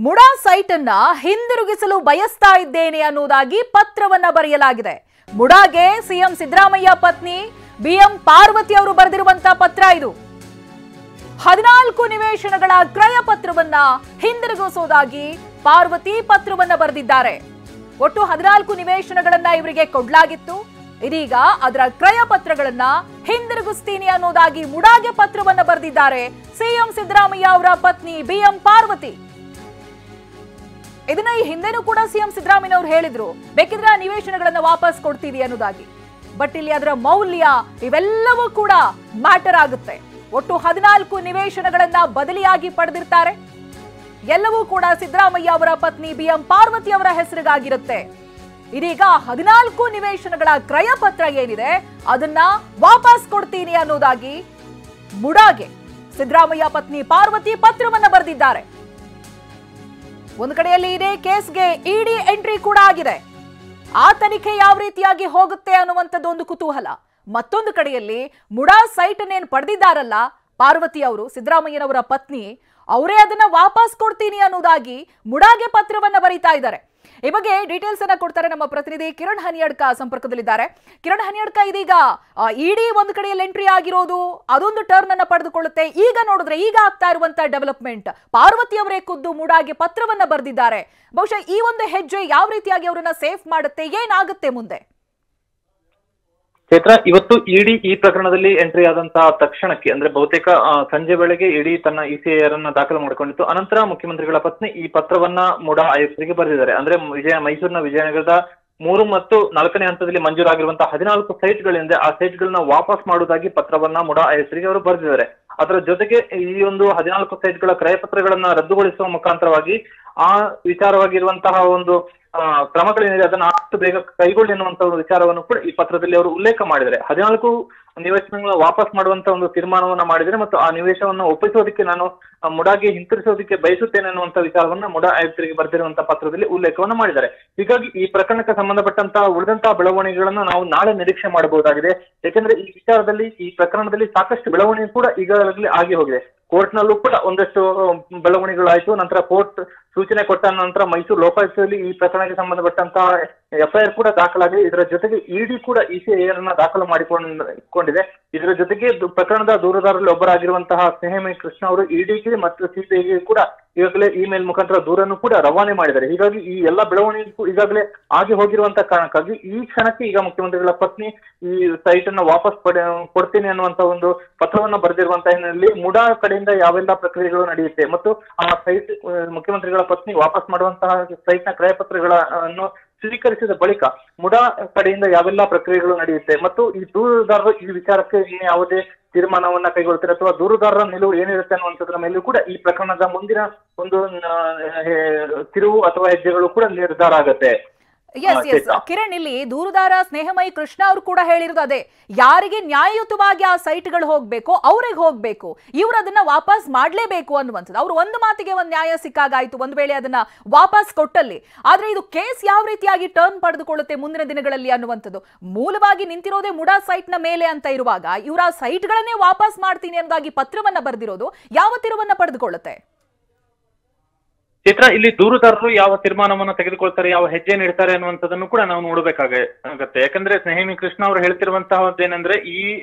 MUDA site ಅನ್ನ ಹಿಂದಿರುಗಿಸಲು ಬಯಸ್ತಾ ಇದ್ದೇನೆ ಅನ್ನೋದಾಗಿ ಪತ್ರವನ್ನ ಬರೆಯಲಾಗಿದೆ. ಮುಡಾಗೆ ಸಿಎಂ ಸಿದ್ದರಾಮಯ್ಯ ಪತ್ನಿ ಬಿಎಂ ಪಾರ್ವತಿ ಅವರು ಬರೆದಿರುವಂತಹ ಪತ್ರ ಇದು. 14 ನಿವೇಶನಗಳ ಕ್ರಯ ಪತ್ರವನ್ನ ಹಿಂದಿರುಗಿಸುವುದಾಗಿ ಪಾರ್ವತಿ ಪತ್ರವನ್ನ ಬರೆದಿದ್ದಾರೆ. ಒಟ್ಟು 14 ನಿವೇಶನಗಳನ್ನ ಇವರಿಗೆ ಕೊಡಲಾಗಿತ್ತು. ಇದೀಗ ಅದರ ಕ್ರಯ ಪತ್ರಗಳನ್ನ ಹಿಂದಿರುಗಿಸ್ತೀನಿ ಅನ್ನೋದಾಗಿ ಮುಡಾಗೆ ಪತ್ರವನ್ನ ಬರೆದಿದ್ದಾರೆ ಸಿಎಂ ಸಿದ್ದರಾಮಯ್ಯ ಅವರ ಪತ್ನಿ ಬಿಎಂ ಪಾರ್ವತಿ. ಇದನ್ನ ಈ ಹಿಂದೆನೂ ಕೂಡ ಸಿಎಂ ಸಿದ್ದರಾಮಯ್ಯ ಅವರು ಹೇಳಿದ್ರು, ಬೇಕಿದ್ರೆ ನಿವೇಶನಗಳನ್ನ ವಾಪಸ್ ಕೊಡ್ತೀವಿ ಅನ್ನೋದಾಗಿ. ಬಟ್ ಇಲ್ಲಿ ಅದರ ಮೌಲ್ಯ ಇವೆಲ್ಲವೂ ಕೂಡ ಮ್ಯಾಟರ್ ಆಗುತ್ತೆ. ಒಟ್ಟು 14 ನಿವೇಶನಗಳನ್ನ ಬದಲಿಯಾಗಿ ಪಡೆದಿರ್ತಾರೆ. ಎಲ್ಲವೂ ಕೂಡ ಸಿದ್ದರಾಮಯ್ಯ ಅವರ ಪತ್ನಿ ಬಿಎಂ ಪಾರ್ವತಿ ಅವರ ಹೆಸರಿಗಾಗಿರುತ್ತೆ. ಇದೀಗ 14 ನಿವೇಶನಗಳ ಕ್ರಯ ಪತ್ರ ಏನಿದೆ ಅದನ್ನ ವಾಪಸ್ ಕೊಡ್ತೀನಿ ಅನ್ನೋದಾಗಿ ಮುಡಾಗೆ ಸಿದ್ದರಾಮಯ್ಯ ಪತ್ನಿ ಪಾರ್ವತಿ ಪತ್ರವನ್ನ ಬರೆದಿದ್ದಾರೆ. ಒಂದು ಕಡೆಯಲ್ಲಿ ಇದೇ ಕೇಸ್ಗೆ ಇಡಿ ಎಂಟ್ರಿ ಕೂಡ ಆಗಿದೆ. ಆ ತನಿಖೆ ಯಾವ ರೀತಿಯಾಗಿ ಹೋಗುತ್ತೆ ಅನ್ನುವಂಥದ್ದು ಒಂದು ಕುತೂಹಲ. ಮತ್ತೊಂದು ಕಡೆಯಲ್ಲಿ ಮುಡಾ ಸೈಟ್ ಅನ್ನೇನು ಪಡೆದಿದ್ದಾರಲ್ಲ ಪಾರ್ವತಿ ಅವರು, ಸಿದ್ದರಾಮಯ್ಯನವರ ಪತ್ನಿ, ಅವರೇ ಅದನ್ನ ವಾಪಸ್ ಕೊಡ್ತೀನಿ ಅನ್ನೋದಾಗಿ ಮುಡಾಗೆ ಪತ್ರವನ್ನ ಬರೀತಾ ಇದ್ದಾರೆ. ಈ ಬಗ್ಗೆ ಡೀಟೇಲ್ಸ್ ಅನ್ನ ಕೊಡ್ತಾರೆ ನಮ್ಮ ಪ್ರತಿನಿಧಿ ಕಿರಣ್ ಹನಿಯಡ್ಕ ಸಂಪರ್ಕದಲ್ಲಿದ್ದಾರೆ. ಕಿರಣ್ ಹನಿಯಡ್ಕ, ಇದೀಗ ಇಡಿ ಒಂದು ಕಡೆಯಲ್ಲಿ ಎಂಟ್ರಿ ಆಗಿರೋದು ಅದೊಂದು ಟರ್ನ್ ಅನ್ನ ಪಡೆದುಕೊಳ್ಳುತ್ತೆ. ಈಗ ನೋಡಿದ್ರೆ ಈಗ ಆಗ್ತಾ ಇರುವಂತಹ ಡೆವಲಪ್ಮೆಂಟ್, ಪಾರ್ವತಿ ಅವರೇ ಖುದ್ದು ಮುಡಾಗೆ ಪತ್ರವನ್ನ ಬರೆದಿದ್ದಾರೆ. ಬಹುಶಃ ಈ ಒಂದು ಹೆಜ್ಜೆ ಯಾವ ರೀತಿಯಾಗಿ ಅವರನ್ನ ಸೇಫ್ ಮಾಡುತ್ತೆ, ಏನಾಗುತ್ತೆ ಮುಂದೆ? ಚೈತ್ರ, ಇವತ್ತು ಇಡಿ ಈ ಪ್ರಕರಣದಲ್ಲಿ ಎಂಟ್ರಿ ಆದಂತಹ ತಕ್ಷಣಕ್ಕೆ, ಅಂದ್ರೆ ಬಹುತೇಕ ಸಂಜೆ ವೇಳೆಗೆ ಇಡಿ ತನ್ನ ಇಸಿಐಆರ್ ಅನ್ನ ದಾಖಲು ಮಾಡಿಕೊಂಡಿತ್ತು. ಅನಂತರ ಮುಖ್ಯಮಂತ್ರಿಗಳ ಪತ್ನಿ ಈ ಪತ್ರವನ್ನ ಮುಡಾ ಆಯುಕ್ತರಿಗೆ ಬರೆದಿದ್ದಾರೆ. ಅಂದ್ರೆ ಮೈಸೂರಿನ ವಿಜಯನಗರದ 3 ಮತ್ತು 4ನೇ ಹಂತದಲ್ಲಿ ಮಂಜೂರಾಗಿರುವಂತಹ 14 ಸೈಟ್ಗಳಿಂದ ಆ ಸೈಟ್ಗಳನ್ನ ವಾಪಸ್ ಮಾಡುವುದಾಗಿ ಪತ್ರವನ್ನ ಮುಡಾ ಆಯುಕ್ತರಿಗೆ ಅವರು ಬರೆದಿದ್ದಾರೆ. ಅದರ ಜೊತೆಗೆ ಈ ಒಂದು 14 ಸೈಟ್ಗಳ ಕ್ರಯ ಪತ್ರಗಳನ್ನ ರದ್ದುಗೊಳಿಸುವ ಮುಖಾಂತರವಾಗಿ ಆ ವಿಚಾರವಾಗಿರುವಂತಹ ಒಂದು ಕ್ರಮಗಳೇನಿದೆ ಅದನ್ನ ಆದಷ್ಟು ಬೇಗ ಕೈಗೊಳ್ಳಿ ಎನ್ನುವಂತ ಒಂದು ವಿಚಾರವನ್ನು ಕೂಡ ಈ ಪತ್ರದಲ್ಲಿ ಅವರು ಉಲ್ಲೇಖ ಮಾಡಿದ್ದಾರೆ. 14 ನಿವೇಶನಗಳ ವಾಪಸ್ ಮಾಡುವಂತ ಒಂದು ತೀರ್ಮಾನವನ್ನ ಮಾಡಿದರೆ ಮತ್ತು ಆ ನಿವೇಶನವನ್ನು ಒಪ್ಪಿಸೋದಕ್ಕೆ ನಾನು ಮುಡಾಗೆ ಹಿಂತಿರುಗಿಸೋದಕ್ಕೆ ಬಯಸುತ್ತೇನೆ ಅನ್ನುವಂತ ವಿಚಾರವನ್ನ ಮುಡಾ ಆಯುಕ್ತರಿಗೆ ಬರೆದಿರುವಂತಹ ಪತ್ರದಲ್ಲಿ ಉಲ್ಲೇಖವನ್ನ ಮಾಡಿದ್ದಾರೆ. ಹೀಗಾಗಿ ಈ ಪ್ರಕರಣಕ್ಕೆ ಸಂಬಂಧಪಟ್ಟಂತಹ ಉಳಿದಂತಹ ಬೆಳವಣಿಗೆಗಳನ್ನ ನಾವು ನಾಳೆ ನಿರೀಕ್ಷೆ ಮಾಡಬಹುದಾಗಿದೆ. ಯಾಕೆಂದ್ರೆ ಈ ವಿಚಾರದಲ್ಲಿ, ಈ ಪ್ರಕರಣದಲ್ಲಿ ಸಾಕಷ್ಟು ಬೆಳವಣಿಗೆ ಕೂಡ ಈಗಾಗಲೇ ಆಗಿ ಹೋಗಿದೆ. ಕೋರ್ಟ್ ನಲ್ಲೂ ಕೂಡ ಒಂದಷ್ಟು ಬೆಳವಣಿಗೆಗಳಾಯ್ತು. ನಂತರ ಕೋರ್ಟ್ ಸೂಚನೆ ಕೊಟ್ಟ ನಂತರ ಮೈಸೂರು ಲೋಕಾಯುಕ್ತದಲ್ಲಿ ಈ ಪ್ರಕರಣಕ್ಕೆ ಸಂಬಂಧಪಟ್ಟಂತಹ ಎಫ್ಐಆರ್ ಕೂಡ ದಾಖಲಾಗಿದೆ. ಇದರ ಜೊತೆಗೆ ಇಡಿ ಕೂಡ ಇಸಿಐಆರ್ ಅನ್ನ ದಾಖಲು ಮಾಡಿಕೊಂಡಿದೆ. ಇದರ ಜೊತೆಗೆ ಪ್ರಕರಣದ ದೂರುದಾರರಲ್ಲಿ ಒಬ್ಬರಾಗಿರುವಂತಹ ಸ್ನೇಹಮಯಿ ಕೃಷ್ಣ ಅವರು ಇಡಿಗೆ ಮತ್ತು ಸಿಬಿಐಗೆ ಕೂಡ ಈಗಾಗಲೇ ಇಮೇಲ್ ಮುಖಾಂತರ ದೂರನ್ನು ಕೂಡ ರವಾನೆ ಮಾಡಿದ್ದಾರೆ. ಹೀಗಾಗಿ ಈ ಎಲ್ಲ ಬೆಳವಣಿಗೆಗೂ ಈಗಾಗಲೇ ಆಗಿ ಹೋಗಿರುವಂತಹ ಕಾರಣಕ್ಕಾಗಿ ಈ ಕ್ಷಣಕ್ಕೆ ಈಗ ಮುಖ್ಯಮಂತ್ರಿಗಳ ಪತ್ನಿ ಈ ಸೈಟ್ ಅನ್ನ ವಾಪಸ್ ಕೊಡ್ತೀನಿ ಅನ್ನುವಂತ ಒಂದು ಪತ್ರವನ್ನ ಬರೆದಿರುವಂತಹ ಹಿನ್ನೆಲೆಯಲ್ಲಿ ಮುಡಾ ಕಡೆಯಿಂದ ಯಾವೆಲ್ಲ ಪ್ರಕ್ರಿಯೆಗಳು ನಡೆಯುತ್ತೆ ಮತ್ತು ಆ ಸೈಟ್ ಮುಖ್ಯಮಂತ್ರಿಗಳ ಪತ್ನಿ ವಾಪಸ್ ಮಾಡುವಂತಹ ಸೈಟ್ ನ ಕ್ರಯ ಪತ್ರಗಳನ್ನು ಸ್ವೀಕರಿಸಿದ ಬಳಿಕ ಮುಡಾ ಕಡೆಯಿಂದ ಯಾವೆಲ್ಲ ಪ್ರಕ್ರಿಯೆಗಳು ನಡೆಯುತ್ತೆ ಮತ್ತು ಈ ದೂರುದಾರರು ಈ ವಿಚಾರಕ್ಕೆ ಇನ್ನು ಯಾವುದೇ ತೀರ್ಮಾನವನ್ನ ಕೈಗೊಳ್ತಾರೆ ಅಥವಾ ದೂರುದಾರರ ನಿಲುವು ಏನಿರುತ್ತೆ ಅನ್ನುವಂಥದ್ರ ಮೇಲೂ ಕೂಡ ಈ ಪ್ರಕರಣದ ಮುಂದಿನ ಒಂದು ತಿರುವು ಅಥವಾ ಹೆಜ್ಜೆಗಳು ಕೂಡ ನಿರ್ಧಾರ ಆಗತ್ತೆ. ಕಿರಣ್, ಇಲ್ಲಿ ದೂರುದಾರ ಸ್ನೇಹಮಯಿ ಕೃಷ್ಣ ಅವರು ಕೂಡ ಹೇಳಿರೋದು ಅದೇ, ಯಾರಿಗೆ ನ್ಯಾಯಯುತವಾಗಿ ಆ ಸೈಟ್ಗಳು ಹೋಗ್ಬೇಕು ಅವ್ರಿಗೆ ಹೋಗ್ಬೇಕು, ಇವ್ರು ಅದನ್ನ ವಾಪಸ್ ಮಾಡ್ಲೇಬೇಕು ಅನ್ನುವಂಥದ್ದು. ಅವ್ರು ಒಂದು ಮಾತಿಗೆ ಒಂದು ನ್ಯಾಯ ಸಿಕ್ಕಾಗಾಯ್ತು ಒಂದ್ ವೇಳೆ ಅದನ್ನ ವಾಪಸ್ ಕೊಟ್ಟಲ್ಲಿ. ಆದ್ರೆ ಇದು ಕೇಸ್ ಯಾವ ರೀತಿಯಾಗಿ ಟರ್ನ್ ಪಡೆದುಕೊಳ್ಳುತ್ತೆ ಮುಂದಿನ ದಿನಗಳಲ್ಲಿ ಅನ್ನುವಂಥದ್ದು. ಮೂಲವಾಗಿ ನಿಂತಿರೋದೇ ಮುಡಾ ಸೈಟ್ ನ ಮೇಲೆ ಅಂತ ಇರುವಾಗ ಇವ್ರ ಆ ಸೈಟ್ಗಳನ್ನೇ ವಾಪಸ್ ಮಾಡ್ತೀನಿ ಅನ್ನೋದಾಗಿ ಪತ್ರವನ್ನ ಬರೆದಿರೋದು ಯಾವ ತಿರುವನ್ನ ಪಡೆದುಕೊಳ್ಳುತ್ತೆ? ಚಿತ್ರ, ಇಲ್ಲಿ ದೂರುದಾರರು ಯಾವ ತೀರ್ಮಾನವನ್ನು ತೆಗೆದುಕೊಳ್ತಾರೆ, ಯಾವ ಹೆಜ್ಜೆ ನೀಡ್ತಾರೆ ಅನ್ನುವಂಥದ್ದನ್ನು ಕೂಡ ನಾವು ನೋಡಬೇಕಾಗತ್ತೆ. ಯಾಕಂದ್ರೆ ಸ್ನೇಹಮಯಿ ಕೃಷ್ಣ ಅವರು ಹೇಳ್ತಿರುವಂತಹದ್ದೇನೆಂದ್ರೆ ಈ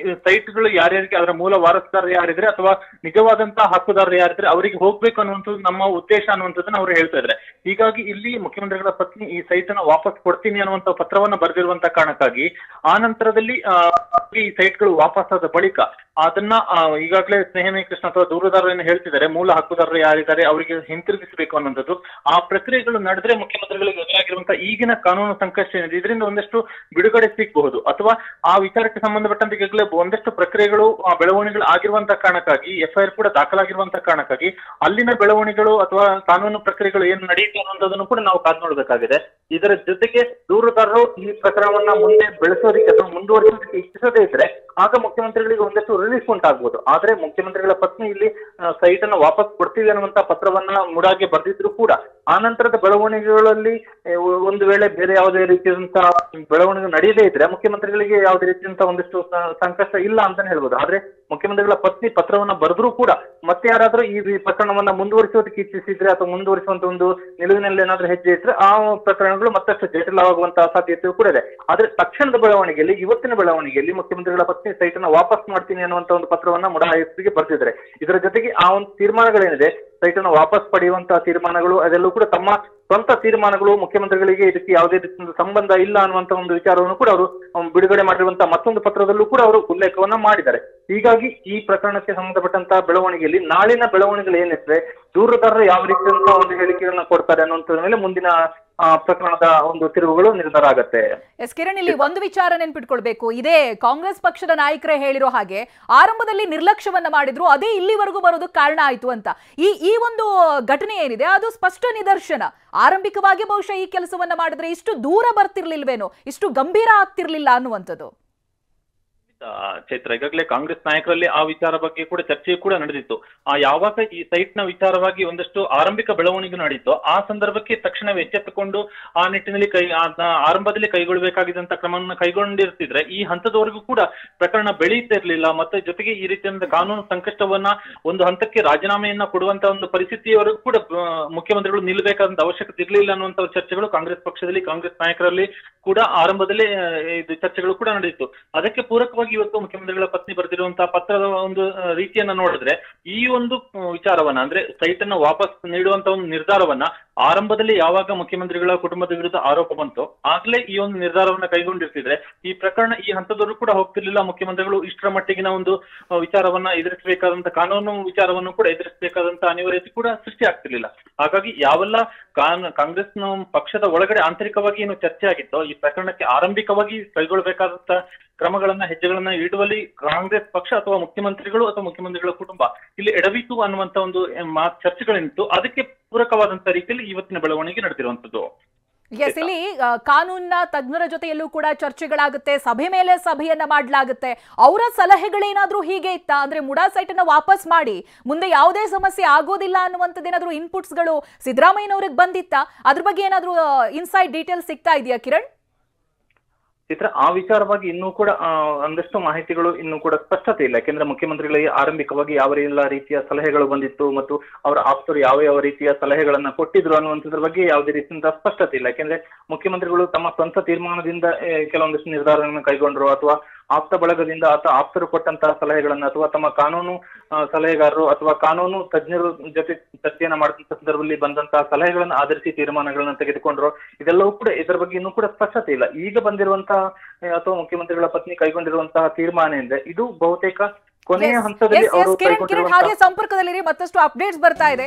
ಸೈಟ್ಗಳು ಯಾರ್ಯಾರಿಗೆ ಅದರ ಮೂಲ ವಾರಸುದಾರರು ಯಾರಿದ್ರೆ ಅಥವಾ ನಿಜವಾದಂತಹ ಹಕ್ಕುದಾರರು ಯಾರಿದ್ರೆ ಅವರಿಗೆ ಹೋಗ್ಬೇಕು ಅನ್ನುವಂಥದ್ದು ನಮ್ಮ ಉದ್ದೇಶ ಅನ್ನುವಂಥದ್ದನ್ನ ಅವರು ಹೇಳ್ತಾ ಇದ್ದಾರೆ. ಹೀಗಾಗಿ ಇಲ್ಲಿ ಮುಖ್ಯಮಂತ್ರಿಗಳ ಪತ್ನಿ ಈ ಸೈಟ್ ಅನ್ನ ವಾಪಸ್ ಕೊಡ್ತೀನಿ ಅನ್ನುವಂಥ ಪತ್ರವನ್ನ ಬರೆದಿರುವಂತಹ ಕಾರಣಕ್ಕಾಗಿ ಆ ನಂತರದಲ್ಲಿ ಈ ಸೈಟ್ಗಳು ವಾಪಸ್ ಆದ ಬಳಿಕ ಅದನ್ನ ಈಗಾಗಲೇ ಸ್ನೇಹಮಯಿ ಕೃಷ್ಣ ಅಥವಾ ದೂರುದಾರರು ಏನು ಹೇಳ್ತಿದ್ದಾರೆ, ಮೂಲ ಹಕ್ಕುದಾರರು ಯಾರಿದ್ದಾರೆ ಅವರಿಗೆ ಹಿಂತಿರುಗಿಸಬೇಕು ಅನ್ನುವಂಥದ್ದು. ಆ ಪ್ರಕ್ರಿಯೆಗಳು ನಡೆದ್ರೆ ಮುಖ್ಯಮಂತ್ರಿಗಳಿಗೆ ಎದುರಾಗಿರುವಂತಹ ಈಗಿನ ಕಾನೂನು ಸಂಕಷ್ಟ ಏನಿದೆ ಇದರಿಂದ ಒಂದಷ್ಟು ಬಿಡುಗಡೆ ಸಿಗಬಹುದು. ಅಥವಾ ಆ ವಿಚಾರಕ್ಕೆ ಸಂಬಂಧಪಟ್ಟಂತೆ ಈಗಾಗಲೇ ಒಂದಷ್ಟು ಪ್ರಕ್ರಿಯೆಗಳು ಬೆಳವಣಿಗೆಗಳು ಆಗಿರುವಂತಹ ಕಾರಣಕ್ಕಾಗಿ ಎಫ್ಐಆರ್ ಕೂಡ ದಾಖಲಾಗಿರುವಂತಹ ಕಾರಣಕ್ಕಾಗಿ ಅಲ್ಲಿನ ಬೆಳವಣಿಗೆಗಳು ಅಥವಾ ಕಾನೂನು ಪ್ರಕ್ರಿಯೆಗಳು ಏನು ನಡೆಯುತ್ತೆ ಅನ್ನುವಂಥದ್ದನ್ನು ಕೂಡ ನಾವು ಕಾದು ನೋಡಬೇಕಾಗಿದೆ. ಇದರ ಜೊತೆಗೆ ದೂರುದಾರರು ಈ ಪ್ರಕರಣವನ್ನ ಮುಂದೆ ಬೆಳೆಸೋದಕ್ಕೆ ಅಥವಾ ಮುಂದುವರಿಸೋದಕ್ಕೆ ಇಚ್ಛಿಸದೇ ಇದ್ರೆ ಆಗ ಮುಖ್ಯಮಂತ್ರಿಗಳಿಗೆ ಒಂದಷ್ಟು ರಿಲೀಫ್ ಉಂಟಾಗಬಹುದು. ಆದ್ರೆ ಮುಖ್ಯಮಂತ್ರಿಗಳ ಪತ್ನಿ ಇಲ್ಲಿ ಸೈಟ್ ಅನ್ನ ವಾಪಸ್ ಕೊಡ್ತೀವಿ ಅನ್ನುವಂತ ಪತ್ರವನ್ನ ಮುಡಾಗೆ ಬರೆದಿದ್ರು ಕೂಡ ಆ ನಂತರದ ಬೆಳವಣಿಗೆಗಳಲ್ಲಿ ಒಂದು ವೇಳೆ ಬೇರೆ ಯಾವುದೇ ರೀತಿಯಾದಂತಹ ಬೆಳವಣಿಗೆ ನಡೆಯದೇ ಇದ್ರೆ ಮುಖ್ಯಮಂತ್ರಿಗಳಿಗೆ ಯಾವುದೇ ರೀತಿಯಂತಹ ಒಂದಿಷ್ಟು ಸಂಕಷ್ಟ ಇಲ್ಲ ಅಂತಾನೆ ಹೇಳ್ಬೋದು. ಆದ್ರೆ ಮುಖ್ಯಮಂತ್ರಿಗಳ ಪತ್ನಿ ಪತ್ರವನ್ನ ಬರೆದ್ರೂ ಕೂಡ ಮತ್ತೆ ಯಾರಾದ್ರೂ ಈ ಪ್ರಕರಣವನ್ನ ಮುಂದುವರಿಸೋದಕ್ಕೆ ಇಚ್ಛಿಸಿದ್ರೆ ಅಥವಾ ಮುಂದುವರಿಸುವಂತ ಒಂದು ನಿಲುವಿನಲ್ಲಿ ಏನಾದ್ರೂ ಹೆಜ್ಜೆ ಇದ್ರೆ ಆ ಪ್ರಕರಣಗಳು ಮತ್ತಷ್ಟು ಜಟಿಲವಾಗುವಂತಹ ಸಾಧ್ಯತೆಯೂ ಕೂಡ ಇದೆ. ಆದ್ರೆ ತಕ್ಷಣದ ಬೆಳವಣಿಗೆಯಲ್ಲಿ, ಇವತ್ತಿನ ಬೆಳವಣಿಗೆಯಲ್ಲಿ ಮುಖ್ಯಮಂತ್ರಿಗಳ ಪತ್ನಿ ಸೈಟ್ ಅನ್ನ ವಾಪಸ್ ಮಾಡ್ತೀನಿ ಅನ್ನುವಂತ ಒಂದು ಪತ್ರವನ್ನ ಮುಡಾ ಆಯುಕ್ತರಿಗೆ ಬರೆದಿದ್ದಾರೆ. ಇದರ ಜೊತೆಗೆ ಆ ಒಂದು ತೀರ್ಮಾನಗಳೇನಿದೆ, ಸೈಟ್ ಅನ್ನು ವಾಪಸ್ ಪಡೆಯುವಂತಹ ತೀರ್ಮಾನಗಳು, ಅದೆಲ್ಲೂ ಕೂಡ ತಮ್ಮ ಸ್ವಂತ ತೀರ್ಮಾನಗಳು, ಮುಖ್ಯಮಂತ್ರಿಗಳಿಗೆ ಇದಕ್ಕೆ ಯಾವುದೇ ರೀತಿಯ ಸಂಬಂಧ ಇಲ್ಲ ಅನ್ನುವಂತ ಒಂದು ವಿಚಾರವನ್ನು ಕೂಡ ಅವರು ಬಿಡುಗಡೆ ಮಾಡಿರುವಂತಹ ಮತ್ತೊಂದು ಪತ್ರದಲ್ಲೂ ಕೂಡ ಅವರು ಉಲ್ಲೇಖವನ್ನ ಮಾಡಿದ್ದಾರೆ. ಹೀಗಾಗಿ ಈ ಪ್ರಕರಣಕ್ಕೆ ಸಂಬಂಧಪಟ್ಟಂತಹ ಬೆಳವಣಿಗೆಯಲ್ಲಿ ನಾಳಿನ ಬೆಳವಣಿಗೆಗಳು ಏನಿದ್ರೆ, ದೂರುದಾರರು ಯಾವ ರೀತಿಯಂತಹ ಒಂದು ಹೇಳಿಕೆಗಳನ್ನ ಕೊಡ್ತಾರೆ ಅನ್ನುವಂಥದ್ರ ಮೇಲೆ ಮುಂದಿನ ಪ್ರಕರಣದ ಒಂದು ತಿರುವುಗಳು ನಿರ್ಧಾರ ಆಗತ್ತೆ. ಎಸ್ ಕಿರಣ್, ಇಲ್ಲಿ ಒಂದು ವಿಚಾರ ನೆನ್ಪಿಟ್ಕೊಳ್ಬೇಕು. ಇದೇ ಕಾಂಗ್ರೆಸ್ ಪಕ್ಷದ ನಾಯಕರೇ ಹೇಳಿರೋ ಹಾಗೆ ಆರಂಭದಲ್ಲಿ ನಿರ್ಲಕ್ಷ್ಯವನ್ನ ಮಾಡಿದ್ರು, ಅದೇ ಇಲ್ಲಿವರೆಗೂ ಬರೋದಕ್ಕೆ ಕಾರಣ ಆಯ್ತು ಅಂತ. ಈ ಒಂದು ಘಟನೆ ಏನಿದೆ ಅದು ಸ್ಪಷ್ಟ ನಿದರ್ಶನ. ಆರಂಭಿಕವಾಗಿ ಬಹುಶಃ ಈ ಕೆಲಸವನ್ನ ಮಾಡಿದ್ರೆ ಇಷ್ಟು ದೂರ ಬರ್ತಿರ್ಲಿಲ್ವೇನೋ, ಇಷ್ಟು ಗಂಭೀರ ಆಗ್ತಿರ್ಲಿಲ್ಲ ಅನ್ನುವಂಥದ್ದು. ಚೈತ್ರ, ಈಗಾಗಲೇ ಕಾಂಗ್ರೆಸ್ ನಾಯಕರಲ್ಲಿ ಆ ವಿಚಾರ ಬಗ್ಗೆ ಕೂಡ ಚರ್ಚೆ ಕೂಡ ನಡೆದಿತ್ತು. ಯಾವಾಗ ಈ ಸೈಟ್ ನ ವಿಚಾರವಾಗಿ ಒಂದಷ್ಟು ಆರಂಭಿಕ ಬೆಳವಣಿಗೆ ನಡೆಯಿತು, ಆ ಸಂದರ್ಭಕ್ಕೆ ತಕ್ಷಣವೇ ಎಚ್ಚೆತ್ತುಕೊಂಡು ಆ ನಿಟ್ಟಿನಲ್ಲಿ ಆರಂಭದಲ್ಲಿ ಕೈಗೊಳ್ಳಬೇಕಾಗಿದ್ದಂತ ಕ್ರಮವನ್ನು ಕೈಗೊಂಡಿರ್ತಿದ್ರೆ ಈ ಹಂತದವರೆಗೂ ಕೂಡ ಪ್ರಕರಣ ಬೆಳೆಯುತ್ತಿರಲಿಲ್ಲ. ಮತ್ತೆ ಜೊತೆಗೆ ಈ ರೀತಿಯ ಕಾನೂನು ಸಂಕಷ್ಟವನ್ನ ಒಂದು ಹಂತಕ್ಕೆ ರಾಜೀನಾಮೆಯನ್ನ ಕೊಡುವಂತ ಒಂದು ಪರಿಸ್ಥಿತಿಯವರೆಗೂ ಕೂಡ ಮುಖ್ಯಮಂತ್ರಿಗಳು ನಿಲ್ಲಬೇಕಾದಂತ ಅವಶ್ಯಕತೆ ಇರಲಿಲ್ಲ ಅನ್ನುವಂತ ಚರ್ಚೆಗಳು ಕಾಂಗ್ರೆಸ್ ಪಕ್ಷದಲ್ಲಿ, ಕಾಂಗ್ರೆಸ್ ನಾಯಕರಲ್ಲಿ ಕೂಡ ಆರಂಭದಲ್ಲೇ ಇದು ಚರ್ಚೆಗಳು ಕೂಡ ನಡೆಯಿತು. ಅದಕ್ಕೆ ಪೂರಕವಾಗಿ ಇವತ್ತು ಮುಖ್ಯಮಂತ್ರಿಗಳ ಪತ್ನಿ ಬರೆದಿರುವಂತಹ ಪತ್ರದ ಒಂದು ರೀತಿಯನ್ನ ನೋಡಿದ್ರೆ ಈ ಒಂದು ವಿಚಾರವನ್ನ, ಅಂದ್ರೆ ಸೈಟ್ ಅನ್ನ ವಾಪಸ್ ನೀಡುವಂತ ಒಂದು ನಿರ್ಧಾರವನ್ನ ಆರಂಭದಲ್ಲಿ ಯಾವಾಗ ಮುಖ್ಯಮಂತ್ರಿಗಳ ಕುಟುಂಬದ ವಿರುದ್ಧ ಆರೋಪ ಬಂತು ಆಗ್ಲೇ ಈ ಒಂದು ನಿರ್ಧಾರವನ್ನ ಕೈಗೊಂಡಿರ್ತಿದ್ರೆ ಈ ಪ್ರಕರಣ ಈ ಹಂತದವರೆಗೂ ಕೂಡ ಹೋಗ್ತಿರ್ಲಿಲ್ಲ. ಮುಖ್ಯಮಂತ್ರಿಗಳು ಇಷ್ಟರ ಮಟ್ಟಿಗಿನ ಒಂದು ವಿಚಾರವನ್ನ ಎದುರಿಸಬೇಕಾದಂತ ಕಾನೂನು ವಿಚಾರವನ್ನು ಕೂಡ ಎದುರಿಸಬೇಕಾದಂತ ಅನಿವಾರ್ಯತೆ ಕೂಡ ಸೃಷ್ಟಿ ಆಗ್ತಿರ್ಲಿಲ್ಲ. ಹಾಗಾಗಿ ಯಾವೆಲ್ಲ ಕಾಂಗ್ರೆಸ್ನ ಪಕ್ಷದ ಒಳಗಡೆ ಆಂತರಿಕವಾಗಿ ಏನು ಚರ್ಚೆ ಆಗಿತ್ತೋ ಈ ಪ್ರಕರಣಕ್ಕೆ ಆರಂಭಿಕವಾಗಿ ಕೈಗೊಳ್ಳಬೇಕಾದಂತ ಕ್ರಮಗಳನ್ನ, ಹೆಜ್ಜೆಗಳನ್ನ ಇಡುವಲ್ಲಿ ಕಾಂಗ್ರೆಸ್ ಪಕ್ಷ ಅಥವಾ ಮುಖ್ಯಮಂತ್ರಿಗಳು ಅಥವಾ ಮುಖ್ಯಮಂತ್ರಿಗಳ ಕುಟುಂಬ ಇಲ್ಲಿ ಎಡವಿತು ಅನ್ನುವಂತ ಒಂದು ಚರ್ಚೆಗಳೇನಿತ್ತು, ಅದಕ್ಕೆ ಪೂರಕವಾದಂತ ರೀತಿಯಲ್ಲಿ ಇವತ್ತಿನ ಬೆಳವಣಿಗೆ ನಡೆದಿರುವಂತದ್ದು. ಎಸ್, ಇಲ್ಲಿ ಕಾನೂನಿನ ತಜ್ಞರ ಜೊತೆಯಲ್ಲೂ ಕೂಡ ಚರ್ಚೆಗಳಾಗುತ್ತೆ, ಸಭೆ ಮೇಲೆ ಸಭೆಯನ್ನ ಮಾಡಲಾಗುತ್ತೆ. ಅವರ ಸಲಹೆಗಳೇನಾದ್ರೂ ಹೀಗೆ ಇತ್ತ ಅಂದ್ರೆ ಮುಡಾ ಸೈಟ್ ಅನ್ನ ವಾಪಸ್ ಮಾಡಿ ಮುಂದೆ ಯಾವುದೇ ಸಮಸ್ಯೆ ಆಗೋದಿಲ್ಲ ಅನ್ನುವಂಥದ್ದೇನಾದ್ರೂ ಇನ್ಪುಟ್ಸ್ಗಳು ಸಿದ್ದರಾಮಯ್ಯನವ್ರಿಗೆ ಬಂದಿತ್ತ? ಅದ್ರ ಬಗ್ಗೆ ಏನಾದ್ರೂ ಇನ್ಸೈಡ್ ಡೀಟೇಲ್ಸ್ ಸಿಗ್ತಾ ಇದೆಯಾ ಕಿರಣ್? ಚಿತ್ರ, ಆ ವಿಚಾರವಾಗಿ ಇನ್ನೂ ಕೂಡ ಒಂದಷ್ಟು ಮಾಹಿತಿಗಳು ಇನ್ನೂ ಕೂಡ ಸ್ಪಷ್ಟತೆ ಇಲ್ಲ. ಯಾಕೆಂದ್ರೆ ಮುಖ್ಯಮಂತ್ರಿಗಳಿಗೆ ಆರಂಭಿಕವಾಗಿ ಯಾವ ಎಲ್ಲ ರೀತಿಯ ಸಲಹೆಗಳು ಬಂದಿತ್ತು ಮತ್ತು ಅವರ ಆಪ್ತರು ಯಾವ ಯಾವ ರೀತಿಯ ಸಲಹೆಗಳನ್ನ ಕೊಟ್ಟಿದ್ರು ಅನ್ನುವಂಥದ್ರ ಬಗ್ಗೆ ಯಾವುದೇ ರೀತಿಯಿಂದ ಸ್ಪಷ್ಟತೆ ಇಲ್ಲ. ಯಾಕೆಂದ್ರೆ ಮುಖ್ಯಮಂತ್ರಿಗಳು ತಮ್ಮ ಸ್ವಂತ ತೀರ್ಮಾನದಿಂದ ಕೆಲವೊಂದಿಷ್ಟು ನಿರ್ಧಾರಗಳನ್ನು ಕೈಗೊಂಡ್ರು ಅಥವಾ ಆಪ್ತ ಬಳಗದಿಂದ ಅಥವಾ ಆಪ್ತರು ಕೊಟ್ಟಂತಹ ಸಲಹೆಗಳನ್ನ ಅಥವಾ ತಮ್ಮ ಕಾನೂನು ಸಲಹೆಗಾರರು ಅಥವಾ ಕಾನೂನು ತಜ್ಞರು ಜೊತೆ ಚರ್ಚೆಯನ್ನ ಮಾಡಿದಂತ ಸಂದರ್ಭದಲ್ಲಿ ಬಂದಂತಹ ಸಲಹೆಗಳನ್ನ ಆಧರಿಸಿ ತೀರ್ಮಾನಗಳನ್ನ ತೆಗೆದುಕೊಂಡ್ರು. ಇದೆಲ್ಲವೂ ಕೂಡ ಇದರ ಬಗ್ಗೆ ಇನ್ನೂ ಕೂಡ ಸ್ಪಷ್ಟತೆ ಇಲ್ಲ. ಈಗ ಬಂದಿರುವಂತಹ ಅಥವಾ ಮುಖ್ಯಮಂತ್ರಿಗಳ ಪತ್ನಿ ಕೈಗೊಂಡಿರುವಂತಹ ತೀರ್ಮಾನ ಇದೆ, ಇದು ಬಹುತೇಕ ಕೊನೆಯ ಹಂತದಲ್ಲಿ ಅವರು ಹಾಗೆ ಸಂಪರ್ಕದಲ್ಲಿರಿ, ಮತ್ತಷ್ಟು ಅಪ್ಡೇಟ್ಸ್ ಬರ್ತಾ ಇದೆ.